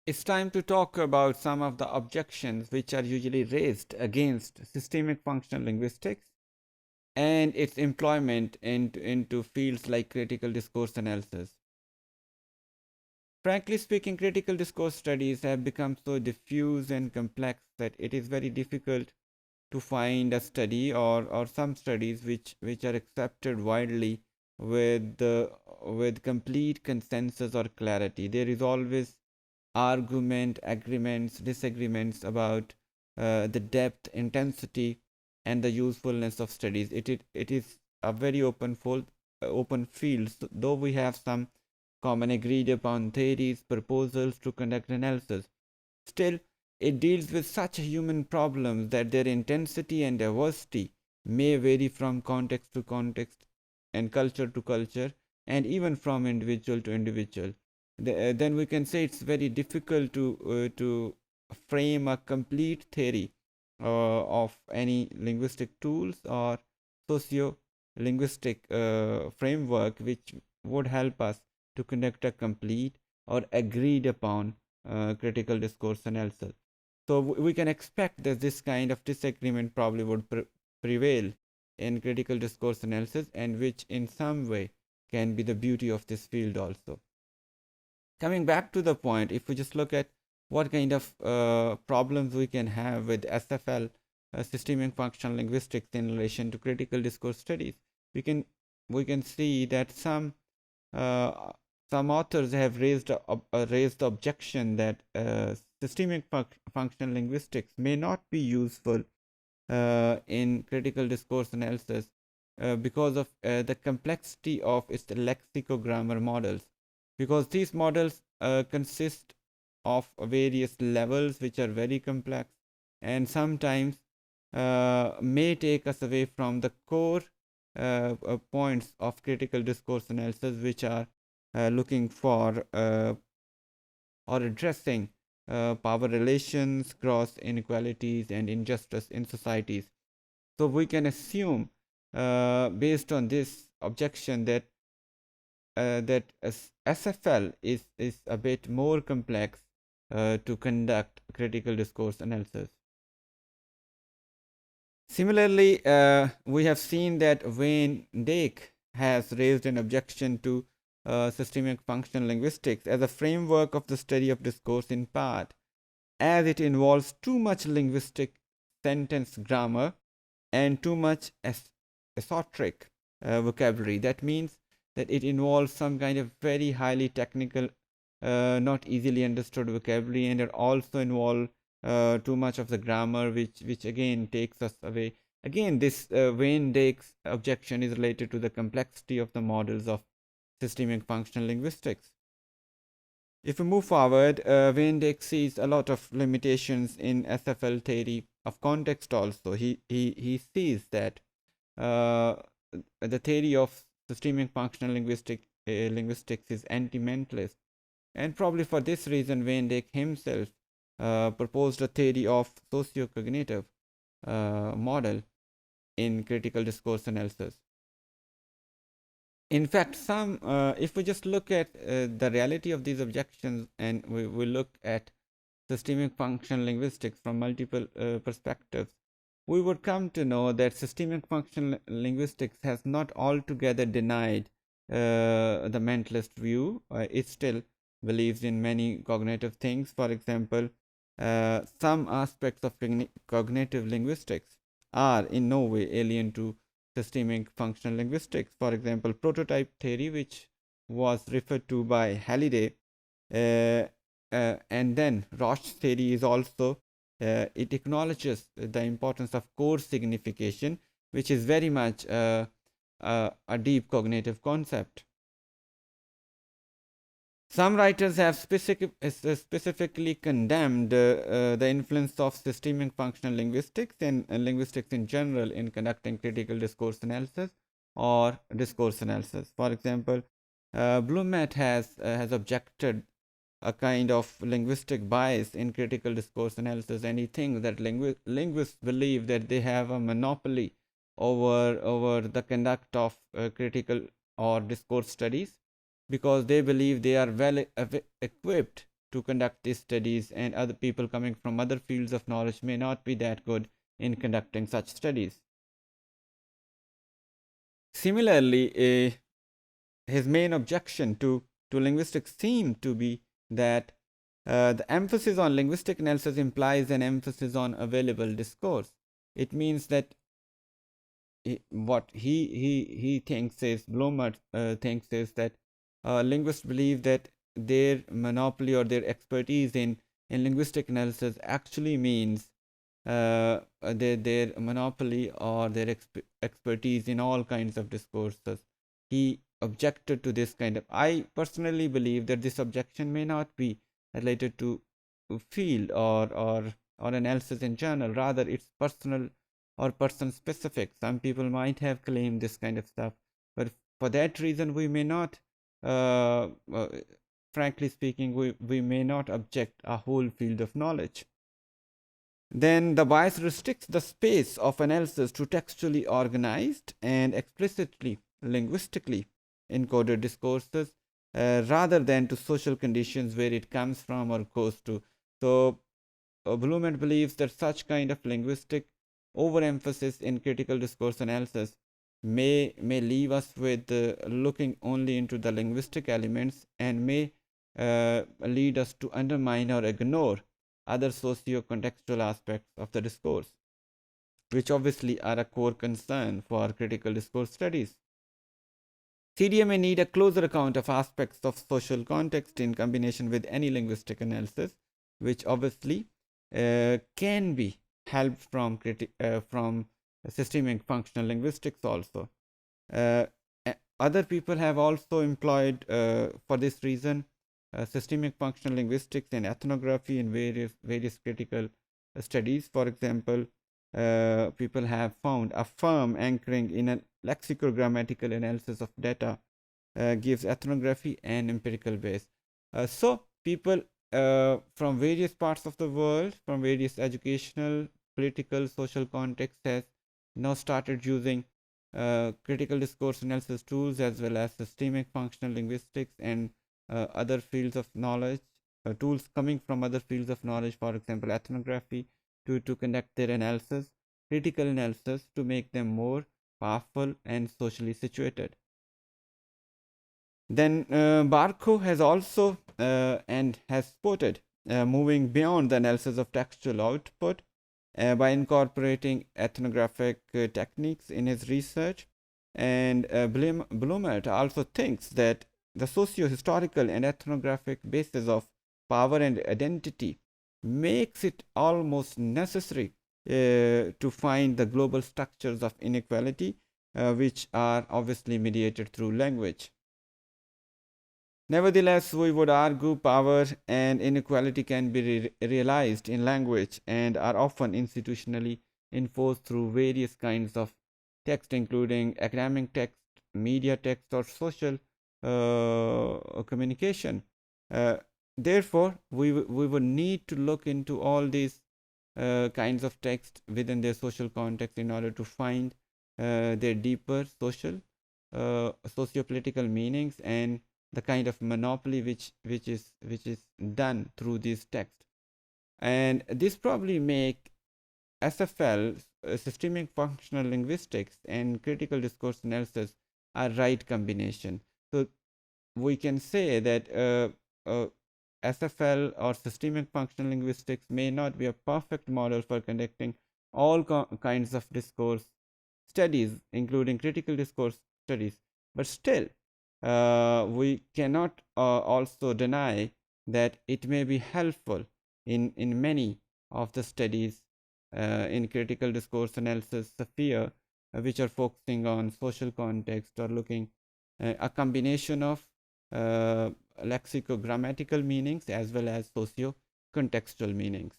It's time to talk about some of the objections which are usually raised against systemic functional linguistics and its employment into fields like critical discourse analysis. Frankly speaking, critical discourse studies have become so diffuse and complex that it is very difficult to find a study or some studies which are accepted widely with with complete consensus or clarity. There is always argument, agreements, disagreements about the depth, intensity, and the usefulness of studies. It is a very open field, so though we have some common agreed upon theories, proposals to conduct analysis. Still, it deals with such human problems that their intensity and diversity may vary from context to context and culture to culture and even from individual to individual. Then we can say it's very difficult to frame a complete theory of any linguistic tools or socio linguistic framework which would help us to conduct a complete or agreed upon critical discourse analysis. So we can expect that this kind of disagreement probably would prevail in critical discourse analysis, and which in some way can be the beauty of this field also. Coming back to the point, if we just look at what kind of problems we can have with SFL, systemic functional linguistics, in relation to critical discourse studies, we can we can see that uh, some authors have raised the objection that systemic functional linguistics may not be useful in critical discourse analysis because of the complexity of its lexicogrammar models, because these models consist of various levels which are very complex and sometimes may take us away from the core points of critical discourse analysis, which are looking for or addressing power relations, gross inequalities, and injustice in societies. So we can assume, based on this objection, that SFL is a bit more complex to conduct critical discourse analysis. Similarly, we have seen that Wayne Dake has raised an objection to systemic functional linguistics as a framework of the study of discourse, in part as it involves too much linguistic sentence grammar and too much esoteric vocabulary. That means that it involves some kind of very highly technical, not easily understood vocabulary, and it also involves too much of the grammar, which again takes us away. Again, this Wayne Dake's objection is related to the complexity of the models of systemic functional linguistics. If we move forward, Wayne Dake sees a lot of limitations in SFL theory of context also. He sees that uh, the theory of systemic functional linguistics is anti-mentalist. And probably for this reason, Wayne Dake himself proposed a theory of socio-cognitive model in critical discourse analysis. In fact, if we just look at the reality of these objections and we look at systemic functional linguistics from multiple perspectives, we would come to know that systemic functional linguistics has not altogether denied the mentalist view. It still believes in many cognitive things. For example, some aspects of cognitive linguistics are in no way alien to systemic functional linguistics. For example, prototype theory, which was referred to by Halliday, uh, and then Roche theory is also, it acknowledges the importance of core signification, which is very much a deep cognitive concept. Some writers have specifically condemned the influence of systemic functional linguistics and linguistics in general in conducting critical discourse analysis or discourse analysis. For example, Blumet has objected a kind of linguistic bias in critical discourse analysis, and he thinks that linguists believe that they have a monopoly over the conduct of critical or discourse studies, because they believe they are well equipped to conduct these studies, and other people coming from other fields of knowledge may not be that good in conducting such studies. Similarly, his main objection to linguistics seemed to be that the emphasis on linguistic analysis implies an emphasis on available discourse. It means that what he thinks is, Bloomert thinks is that linguists believe that their monopoly or their expertise in linguistic analysis actually means their monopoly or their expertise in all kinds of discourses. He objected to this kind of. I personally believe that this objection may not be related to field or analysis in general. Rather, it's personal or person specific. Some people might have claimed this kind of stuff, but for that reason, we may not. Frankly speaking, we may not object a whole field of knowledge. Then the bias restricts the space of analysis to textually organized and explicitly linguistically encoded discourses rather than to social conditions where it comes from or goes to. So Bloomert believes that such kind of linguistic overemphasis in critical discourse analysis may leave us with looking only into the linguistic elements and may lead us to undermine or ignore other socio-contextual aspects of the discourse, which obviously are a core concern for critical discourse studies. CDA may need a closer account of aspects of social context in combination with any linguistic analysis, which obviously can be helped from systemic functional linguistics also. Other people have also employed, for this reason, systemic functional linguistics and ethnography in various critical studies. For example, people have found a firm anchoring in a lexicogrammatical analysis of data gives ethnography an empirical base. So people from various parts of the world, from various educational, political, social contexts, has now started using critical discourse analysis tools as well as systemic functional linguistics and other fields of knowledge, tools coming from other fields of knowledge, for example, ethnography, to conduct their analysis, critical analysis, to make them more powerful and socially situated. Then Barco has also and has spotted moving beyond the analysis of textual output by incorporating ethnographic techniques in his research. And Bloomert also thinks that the socio-historical and ethnographic basis of power and identity makes it almost necessary to find the global structures of inequality, which are obviously mediated through language. Nevertheless, we would argue power and inequality can be realized in language and are often institutionally enforced through various kinds of text, including academic text, media text, or social communication. Therefore, we would need to look into all these kinds of text within their social context in order to find their deeper social, socio-political meanings and the kind of monopoly which is done through these texts. And this probably make SFL, systemic functional linguistics, and critical discourse analysis a right combination. So we can say that SFL or systemic functional linguistics may not be a perfect model for conducting all kinds of discourse studies, including critical discourse studies, but still we cannot also deny that it may be helpful in many of the studies in critical discourse analysis sphere which are focusing on social context or looking a combination of lexicogrammatical meanings as well as socio-contextual meanings.